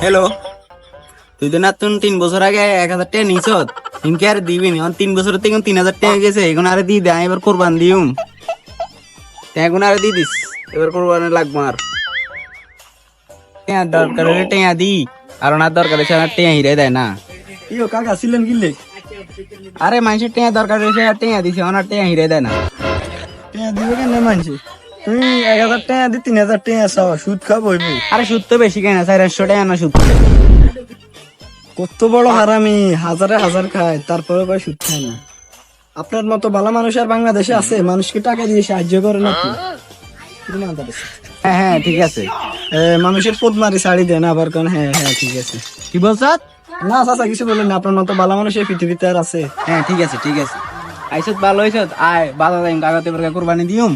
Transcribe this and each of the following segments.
Hello, তুই তো না তুই 3 বছর আগে 1000 টাকা নিছ, ইনকে আর দিবি নি। 3 বছর থেকে 3000 টাকা গেছে, এখন আর দি দে, এবার কোরবান দিউম। এখন আর দি দিস, এবার কোরবানি লাগবো আর। দরকার হলে টেয়া দি, আর না দরকার হচ্ছে না টেয়া হিরে দেয় না। ইয়ো কাকা ছিলেন কিনলে আরে মানুষের টেয়া দরকার হয়েছে আর টেয়া দিছে, ওনার টেয়া হিরে দেয় না। টেয়া দিবে কেন মানছি? তুমি 1000 টাকা দি 3000 টাকা চাও, সুদ খাবো হইবো? আরে সুদ তো বেশি কেনা, 400 টাকা না সুদ। কত বড় হারামি, হাজারে হাজার খায় তারপরে কয় সুদ খায় না। আপনার মতো ভালো মানুষ আর বাংলাদেশে আছে? মানুষকে টাকা দিয়ে সাহায্য করে নাকি? হ্যাঁ হ্যাঁ ঠিক আছে। মানুষের পোদ মারি শাড়ি দেন আবার কোন? হ্যাঁ হ্যাঁ ঠিক আছে। কি বলছ? না চাচা কিছু বলেন না, আপনার মতো ভালো মানুষ এই পৃথিবীতে আর আছে? হ্যাঁ ঠিক আছে ঠিক আছে। আইসত ভালো হইছত, আয় বাধা দেন কাগজে বেরকা কোরবানি দিউম।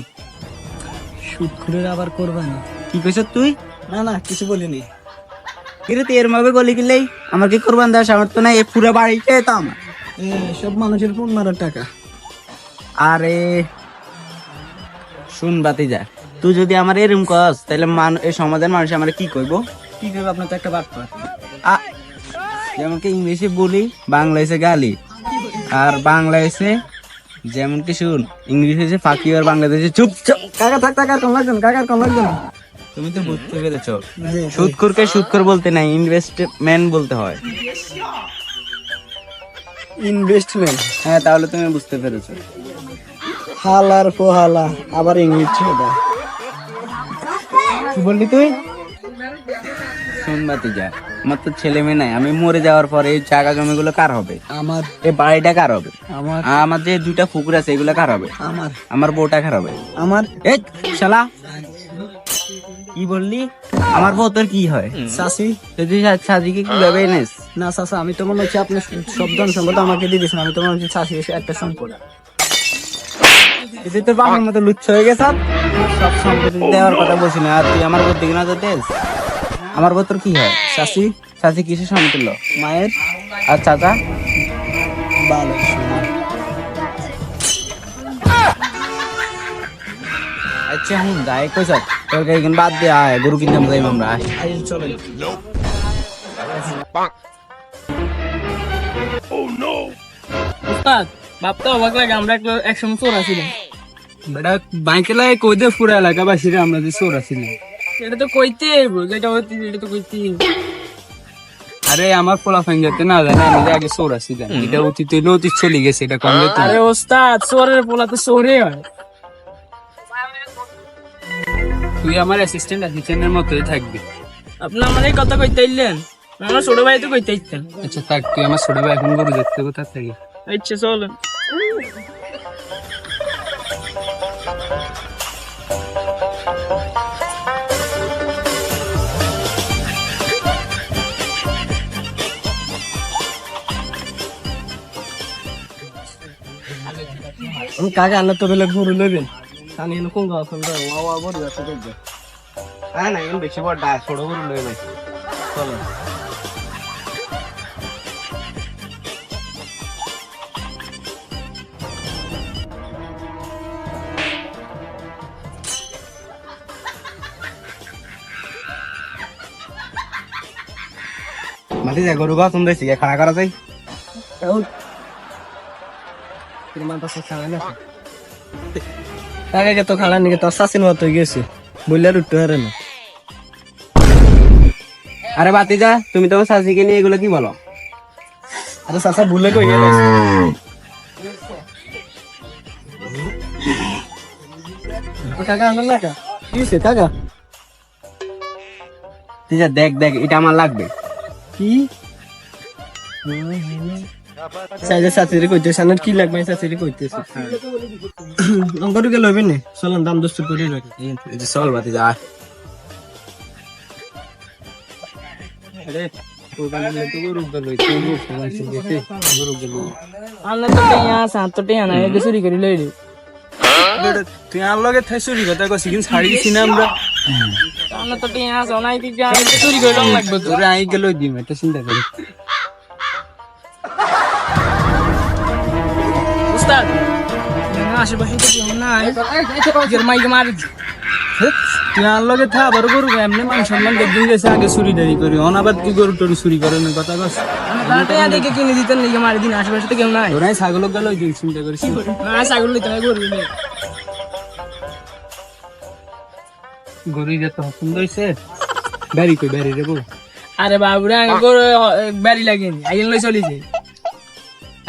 সুদ করে আবার কোরবানি? কি কইছ তুই? না না কিছু বলিনি। কিরে তুই এর মাবে গলি গেলেই আমার কি কোরবান দেওয়ার সামর্থ্য নাই? এই পুরো বাড়িটাই তো আমার। সব মানুষের পোদ মারার টাকা। আরে শুন বাতি যা, তুই যদি আমার এরম কস তাহলে এই সমাজের মানুষ আমার কি কইব? কি করবো? আপনার তো একটা বাদ পার। যেমন কি ইংলিশে বলি, বাংলাদেশে গালি, আর বাংলাদেশে যেমন কি শুন, ইংলিশে ফাঁকি, আর বাংলাদেশে চুপ চুপ। কাকা থাক, টাকার কম লাগবে না, কাকার কম লাগবে না। তুমি তো বুঝতে পেরেছ, সুদখোরকে সুদখোর বলতে নাই, ইনভেস্টমেন্ট বলতে হয়। ইনভেস্টমেন্ট? হ্যাঁ তাহলে তুমি বুঝতে পেরেছো। হালার পোহালা আবার ইংলিশ ছেড়ে। কি বললি তুই? শুন বাতি যা, আমার তো ছেলে মেয়ে নাই, আমি মরে যাওয়ার পরে এই জায়গা জমি গুলো কার হবে? আমার। এই বাড়িটা কার হবে? আমার। আমার যে 2টা পুকুর আছে এগুলো কার হবে? আমার। আমার বউটা কার হবে? আমার। এই শালা কি বললি? আমার বউ তোর কি হয়? চাচি। তুই সাজিকে কিভাবে এনেস? না চাচা, আমি তো মনে হচ্ছে আপনি সব ধন সম্পদ আমাকে দিয়ে দিয়েছেন, আমি তো মনে হচ্ছে চাষি এসে একটা সম্পদ। তুই তোর বাবার মতো লুচ্ছ হয়ে গেছ, সব সম্পত্তি দেওয়ার কথা বলছি না, আর তুই আমার বউ দিকে না তো দেশ। আমার বউ তোর কি হয়? চাচি। চাচি কিসের সমতুল্য? মায়ের। আর চাচা? ভালো। আচ্ছা হুন যাই কইছ, তোর এইখান বাদ দিয়ে আয়, গরু কিনতে যাইব আমরা। চলেন। উস্তাদ ভাবতে অবাক লাগে, আমরা একসময় চোর আছিলাম। বেটা বাইকে লাগে কই দে পুরা এলাকাবাসীরা আমরা যে চোর আছিলাম। এটা তো কইতে যেটা হচ্ছে এটা তো কইতে। আরে আমার পোলা ফেঙ্গাতে না জানে আমি যে আগে চোর আছিলাম, এটা অতীত হইলে অতীত চলে গেছে, এটা কম যেত না। আরে ওস্তাদ, চোরের পোলা তো চোরে হয়। তুই আমার অ্যাসিস্ট্যান্ট অ্যাসিস্ট্যান্টের মতোই থাকবি। আপনি আমার এই কথা কইতে আইলেন, আমার ছোট ভাই তো কইতে আইতেন। আচ্ছা থাক, তুই আমার ছোট ভাই এখন গরু দেখতে কোথা থেকে। আচ্ছা চলেন। কাকা আনলে তো বেলে গরু লইবেন, আমি এনে কোন গাছ কোন ওয়া বড় গাছ দেখবে। হ্যাঁ না এখন বেশি বড় ছোট গরু লই ভাই। চলো। মাটি যা গরু গাছ শুনতেছি, খাড়া করা যাই। কাকা তো খালা নিকে তোর শাসিন মতো গেছে, বললে উঠতে পারে না। আরে বাতি যা, তুমি তোমার শাশিকে নিয়ে এগুলো কি বলো? আরে চাচা ভুলে কই গেল। কাকা আনল না কা? কি হইছে কাকা? তুই যা দেখ দেখ, এটা আমার লাগবে। কি? সাইজে সাথীরে কইতেছ না কি লাগবে, সাথীরে কইতেছ। গরু কে লইবেন নি? চলুন দাম দস্তুর করে লই। এই যে চল বাতি যা। আরে কোরবানি দিলে তো গরু গেল, তুই গরু গেছে, গরু গেল। আমরা তো টিয়া আছে, হাত তো টিয়া নাই, এটা চুরি করে লইলি। তুই আর লগে থাই চুরি কথা কইছিস, কিন্তু ছাড়ি দিছি না আমরা। আমরা তো টিয়া আছে, অনাই দিক দিয়ে আমি তো চুরি করে লম লাগবে তো। তোরে আই গেল দিম, এটা চিন্তা করি। উস্তাদ আশেপাশে তো কেউ নাই, মাইকে মারি তুই আর লগে থা আবার গরু এমনি মান সম্মান দেখবি গেছে আগে চুরি দাঁড়ি করি অনাবাদ তুই গরু টরু চুরি করে না কথা কস দেখে কিনে দিতেন নাকি মারি দিন আশেপাশে তো কেউ নাই ওরাই ছাগল গেল দিন চিন্তা করিস না ছাগল লইতে হয় গরু নেই গরু যে তো সুন্দর হইছে বাড়ি কই বাড়ি রে বউ আরে বাবুরা গরু বাড়ি লাগেনি আইন লই চলিছে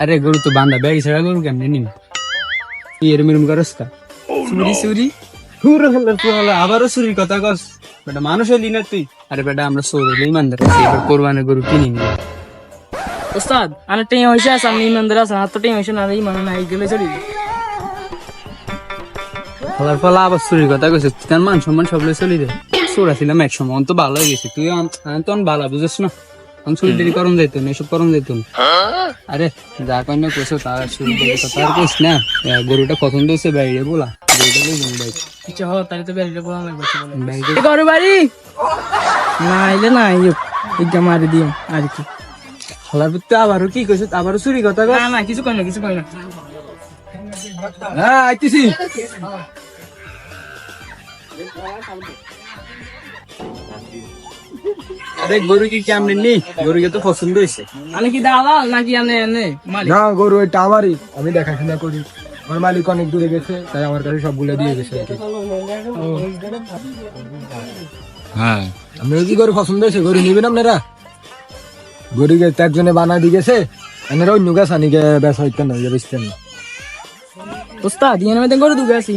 আরে গরু তো বান্ধা ব্যাগ ছাড়া গরু কেমনে নিম তুই এরম এরম করস কা চুরি চুরি পুরো হলো আবারও চুরির কথা কস বেটা মানুষ হলি না তুই আরে বেটা আমরা চোর হলে ইমানদার আছি এবার কোরবানের গরু কিনি নি ওস্তাদ আরে টেঁ হইছে আছে আমি ইমানদার আছে হাত তো টেঁ হইছে না ইমান নাই গেলে চলি ফলার ফলা আবার চুরির কথা কইছিস তার মান সম্মান সব লই চলি রে চোর আছিলাম এক সময় অন্ত ভালো হয়ে গেছি তুই তখন ভালো বুঝিস না আমি চুরি দেরি করম যাইতো না এসব করম যাইতো না আরে যা কইনা কইছো তার চুরি দেরি কথা আর কইস না গরুটা পছন্দ হইছে বাইরে বলা গরুটা লই যাবো বাইরে আচ্ছা হ তাহলে তো বাইরে বলা লাগবে বাইরে গরু বাড়ি না আইলে না আইও এটা মারি দিও আর কি হলার তো আবারও কি কইছো আবারও চুরি কথা কই না না কিছু কই না কিছু কই না হ্যাঁ আইতেছি আরে গরু কি কেমনে নি গরুকে তো পছন্দ হয়েছে আমি কি দালাল নাকি আনে এনে মালিক না গরু এটা আমারই, আমি দেখাশোনা করি। আমার মালিক অনেক দূরে গেছে, তাই আমার কাছে সবগুলো দিয়ে গেছে আর কি। হ্যাঁ, আমি কি গরু পছন্দ হয়েছে, গরু নিবেন আপনারা? গরুকে তো একজনে বানা দিয়ে গেছে, এনারা অন্য গাছ আনিকে বেচা হইতেন না, বেচতেন না। ওস্তাদ ইয়ার মধ্যে গরু দুগা আছে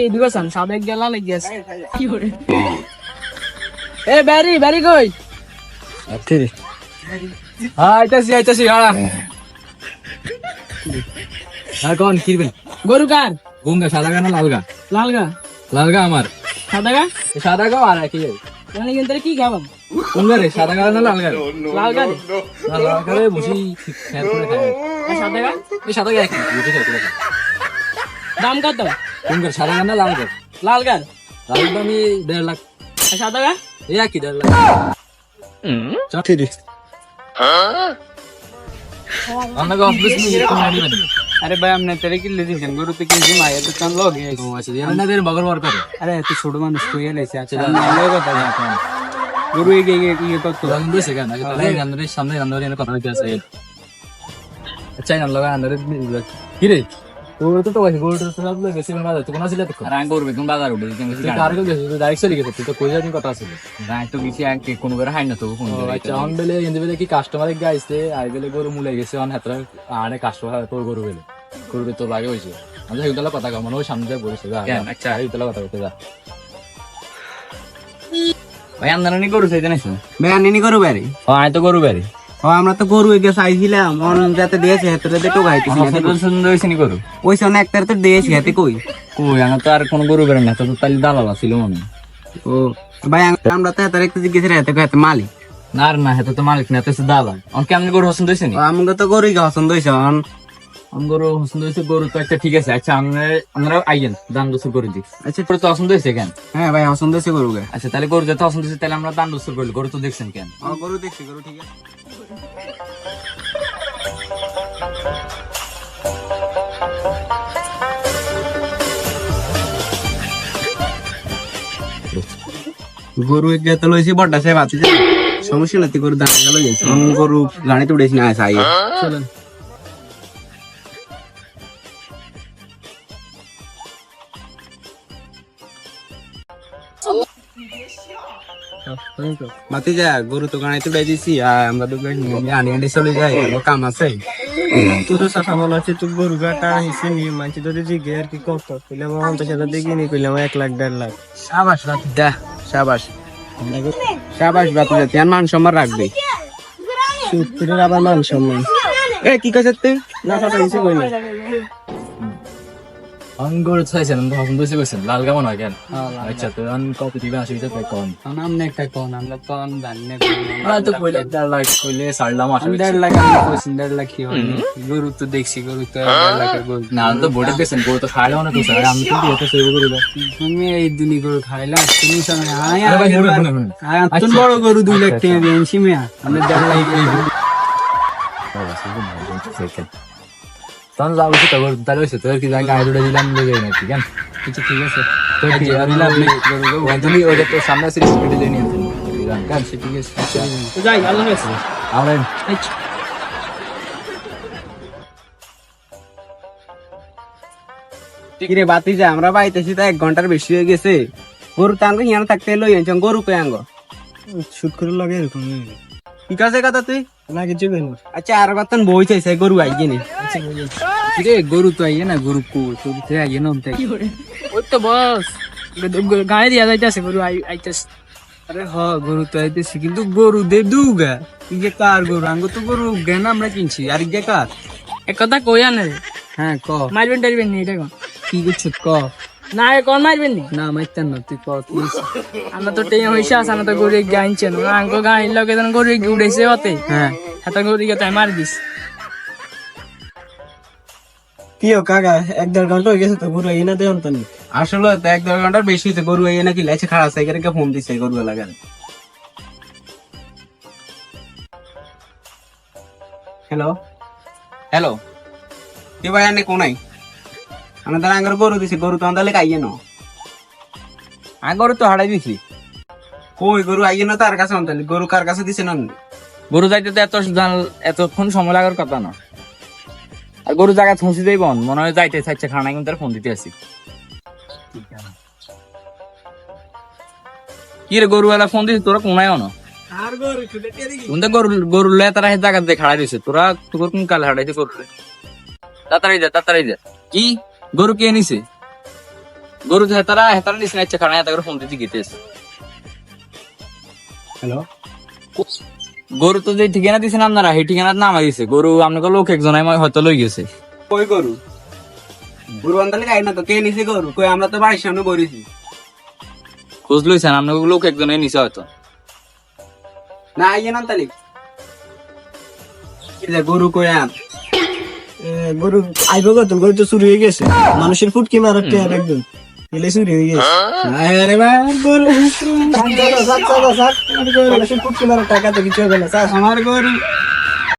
এই দুগা সান সাবেক গেলা লাগি আছে কি করে এ বাড়ি বাড়ি কই আচ্ছা রে, হ্যাঁ আইতাছি হাড়া। আর কোন কিরবেন? গরু কার? গঙ্গা সাদা গা না লাল গা? লাল গা। লাল গা আমার। সাদা গা আর কি মানে কিন্তু কি খাবো? গঙ্গা রে, সাদা গা না লাল গা? লাল গা রে। লাল গা রে বসি খেয়াল করে খায়। সাদা গা? এই সাদা গা কি বুঝে খায়? দাম কত? গঙ্গা সাদা গা না লাল গা? লাল গা। লাল গা আমি 1.5 লাখ। সাদা গা? এই কি 1.5 লাখ? চাটি রে। আমরা গো অফিস নিয়ে কোন নিবেন? আরে ভাই আমনে তেরে কি লেজি কেন গরু তে কিনছি মায়া তো চান লগে ও আচ্ছা, আমরা দের বগল বার করে। আরে তুই ছোট মানুষ কই এলাইছে আচ্ছা আমি কথা না গরু এগে কত দাম দিছে কেন? আগে তাহলে আমাদের সামনে আমাদের কথা হইতে আছে। আচ্ছা না লাগা আমাদের কি রে? তোর তো কইছে গরু তো সব লগে গেছে বাজার, তো কোন ছিল তো? আর আঙ্গ করবে কোন বাজার উঠে দিতে তুই কার কাছে গেছিস? তুই ডাইরেক্ট চলে গেছিস, তুই তো কই যাবি কথা আছে? রাই তো কিছু আগে কোন করে হাই না তো কোন আচ্ছা অন বেলে ইন্দে বেলে কি কাস্টমার গাইছে আই বেলে গরু মুলে গেছে অন হাতরা আরে কাস্টমার তোর গরু বেলে গরু তো লাগে হইছে। আমি হেউতলা কথা কম মনে ওই সামনে যা বলেছে যা। আচ্ছা হেউতলা কথা কইতে যা। ভাই আমদানি গরু চাইতে নাইছো ভাই আনিনি গরু বাড়ি? আয় তো গরু বাড়ি আমরা তো গরু এগে চাইছিলাম, মন যাতে দিয়েছে হাতে টোকাইতেছি সুন্দর হয়েছে নি গরু ওই সনে একটার তো দিয়েছি হাতে কই। কই আমার তো আর কোন গরু বেড়ে না তো তাহলে দালাল ছিল মনে ও ভাই আমরা তো হাতে একটু জিজ্ঞেস হাতে হাতে মালিক না না হেতো তো মালিক না তো দালাল অন কেমন গরু পছন্দ হয়েছে নি? আমাকে তো গরুই পছন্দ হয়েছে। গরু পছন্দ হয়েছে, গরু তো একটা ঠিক আছে। আচ্ছা আমরা আইয়েন দান দস্তুর করে দিই। আচ্ছা গরু তো পছন্দ হয়েছে কেন? হ্যাঁ ভাই পছন্দ হয়েছে গরুকে। আচ্ছা তাহলে গরু যত পছন্দ হয়েছে তাহলে আমরা দান দস্তুর করলি। গরু তো দেখছেন কেন? গরু দেখছি, গরু ঠিক আছে। গরু এগিয়ে তো লইছি বড়টা সে বাতি সমস্যা না, গরু দাঁড়া গেল গরু গাড়িতে উঠেছি না চাই চলেন বাতি যা গরু তো গাড়িতে উঠে দিছি আর আমরা তো আনি আনি চলে যাই, কাম আছে। তোর সাথে মনে হচ্ছে তুই গরু গাটা হিসে নিয়ে মানছি তোর জিগে আর কি কত কইলাম আমার সাথে দেখিনি, কইলাম 1 লাখ 1.5 লাখ। সাবাস বাতি যা, সাবাস সাবাস বাতি যা, ধ্যান মান সম্মান রাখবে। সত্যির আবার মান সম্মান এ কি কাছে তুই না কথা হিসে কই না। গরু চাইছেন পছন্দ হয়েছে কইছেন লাল কেমন হয় কেন? আচ্ছা তো কপি দিবেন অসুবিধা তাই কন আমনে একটা কোন আমরা তো জানি না তো কইলে 1.5 লাখ কইলে ছাড়লাম আসলে 1.5 লাখ আমি কইছি 1.5 লাখ কি হয় গরু তো দেখছি গরু তো 1.5 লাখের গরু না তো বড় দেখছেন গরু তো খাইলাম না তো স্যার আমি তো দিতে সেভ করে দাও তুমি এই দুনি গরু খাইলা তুমি সামনে আয় আরে ভাই, শুনুন, শুনুন, শুনুন। আয় তুন বড় গরু 2 লাখ টাকা দিয়েছি মিয়া আমরা 1.5 লাখ তখন যাবো তো গরু তাহলে হয়েছে তোর কি গায়ে দুটো দিলাম লেগে নাকি কেন? আচ্ছা ঠিক আছে তো কি আর লাভ নেই তুমি ওইটা তো সামনে আছে স্পিডে দিয়ে নিয়ে আচ্ছা ঠিক আছে তো যাই আল্লাহ হাফেজ আমরা কিরে বাতি যা আমরা পাইতেছি তো 1 ঘন্টার বেশি হয়ে গেছে গরু তাঙ্গ হিয়ানো থাকতে লই আনছং গরু কই আঙ্গ শুট করে লাগে এরকম ঠিক আছে কথা তুই লাগে যাবে না আচ্ছা আর কতন বই চাইছে গরু আই গেনি রে গরু তো আইয়ে না গরু কো তো তে আইয়ে না তাই ওই তো বস গায়ে দিয়া যাইতেছে গরু আইতেছে আরে হ গরু তো আইতেছি কিন্তু গরু দে দুগা ইগে কার গরু আঙ্গ তো গরু জ্ঞান আমরা কিনছি আর ইগে কার এক কথা কই আনে হ্যাঁ ক মারবেন টারবেন নি এটা কোন কি করছ ক না কোন মারবেন নি না মাইতেন না তুই ক কি আমরা তো টেয়া হইছে আছে আমরা তো গরু গাইছেন আঙ্কো গাইল লগে দেন গরু উড়াইছে ওতে হ্যাঁ হাতা গরু কে তাই মার দিস কি ও কাকা 1-1.5 ঘন্টা হয়ে গেছে তো পুরো এনে দেন তো আসলে তো 1-1.5 ঘন্টার বেশি হইছে গরু আই নাকি লাইছে খাড়া সাইকেলে ফোন দিছে গরু লাগার হ্যালো হ্যালো তুই ভাই আনে কোনাই আমাদের আঙ্গর গরু দিছে গরু তো আন্দালে আইয়ে না আগরে তো হারাই দিছি কই গরু আইয়ে না তার কাছে আন্দালে গরু কার কাছে দিছে না গরু যাইতে তো এতক্ষণ সময় লাগার কথা না আর গরু জায়গা থুঁসি দেই বন মনে হয় যাইতে চাইছে খানা কিন্তু তার ফোন দিতে আসি কি রে গরুওয়ালা ফোন দিছি তোরা কোনায় না আর গরু ছুটে টেরি কিন্তু গরু লে তারা জায়গা দিয়ে খাড়াই দিছে তোরা তোর কোন কাল হারাইতে গরু তাড়াতাড়ি যা কি গরু কে নিছে গরু হেতারা নিছে না ইচ্ছা খানা হেতা করে ফোন দিতে গেতেছে হ্যালো গরু তো যে ঠিকানা দিছেন আপনারা সেই ঠিকানা নামা দিছে গরু আপনাকে লোক একজন হয়তো লই গেছে কই গরু গরু আন্দালে আই না তো কে নিছে গরু কই আমরা তো বাড়ির সামনে বরিছি খোঁজ লইছেন আপনাকে লোক একজনে নিছে হয়তো না আইয়ে না তালি কি রে গরু কই আন গরু আইবো কত গরু তো চুরি হয়ে গেছে মানুষের ফুটকি মারার টেয়ার একদম এলে চুরি হয়ে গেছে আরে ভাই গরু মানুষের ফুটকি মারার টাকা তো কিছু হবে না আমার গরু